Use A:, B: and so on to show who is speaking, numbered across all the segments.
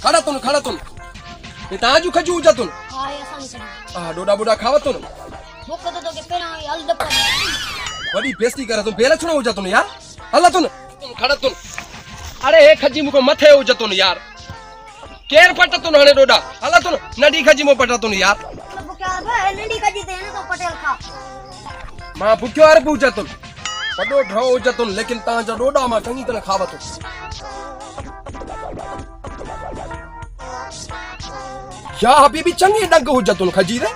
A: खड़ा तुन ये ताजू खजू जतुन
B: हां ये आसान कर
A: आ डोडा बुडा खावतुन
B: मुख तो के पेरा हल दप
A: बड़ी बेइज्जती करे तुम बेला छनो हो जतुन यार हल्ला तुन खड़ा तुन अरे हे खजी मुको मथे हो जतुन यार केर पटतुन हणे डोडा हल्ला तुन नडी खजी मो पटतुन यार
B: क्या भाई नडी खजी ते ने तो पटेल खा
A: मां भुक्यो अर पूजतुन बडो ढो हो जतुन लेकिन ता जा डोडा मा चंगी तरह खावतुन या हबीबी चंगी डंग हो जतुन खजी रे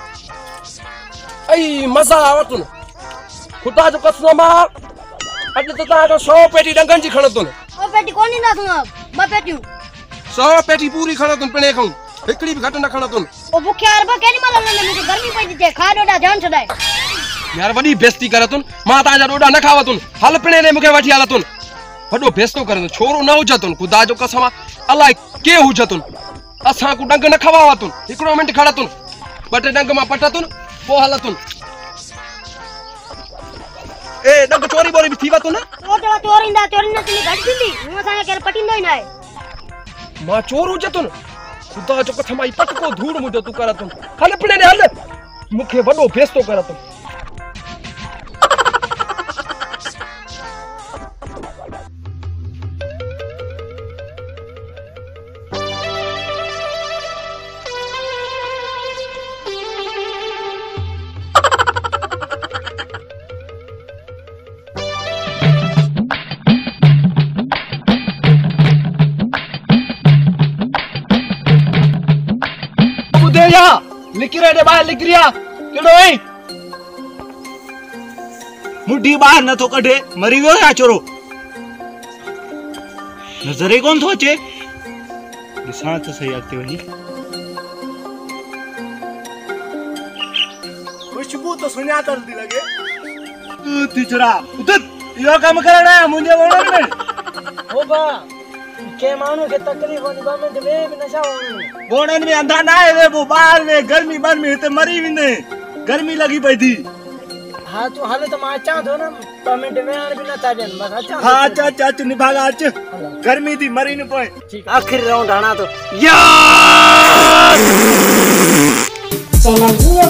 A: आई मजा आवतुन खुदा जो कसम मार अज तो ता 100 पेटी डंगन जी खणतुन
B: ओ पेटी कोनी ना तू ब पेटियो
A: 100 पेटी पूरी खणतुन पिणे खाऊं एकड़ी भी घट न खणतुन
B: ओ भुख्या अरबा केनी माल ने मुके गर्मी पई थे खा डोडा ध्यान छडाए
A: यार वडी बेइज्जती करतुन मां ता जा डोडा न खावतुन हल पिणे ने मुके वठी हलतुन वडो बेइज्जतो करन छोरो न हुजतुन खुदा जो कसम अल्लाह के हुजतुन असा को डंग न खवावतुन एकड़ो मिनट खड़तुन बटे डंग मा पटतुन पो हलतुन ए डंग चोरी बोरी भी थीवतुन
B: ओ तो चोरिंदा चोरिंदा तनी घट दिंदी मु सा के पटिंदो ही ना है
A: मां चोर हुजतुन खुदा जो कसम आई पटको धूड़ मुजो तू करतुन हल पिणे ने हल मुखे वडो बेइज्जतो करतुन लिखिरे दे बाहर लिखरिया केड़ो है
C: मुड्डी बाहर न तो कढे मरी गयो या चोरो नजरे कोन थो अचे दिसा तो सही आते वही खुशबू तो सुनिया तर दी लगे तू तिचरा उत यो काम करना है मुझे बोलने में
D: होगा के मानो के तकलीफ होनी बा में दे में नशा होनी
C: बोणन में अंधा ना है रे वो बाहर में गर्मी बन में ते मरी विंदे गर्मी लगी पई थी
D: हां तो हाले तो मा चा दो ना पेमेंट में आने बिना ता देन बस अच्छा
C: हां अच्छा अच्छा निभागा आज गर्मी थी मरी न पए
D: ठीक आखिरी राउंड आना तो
C: यार
B: चला जियो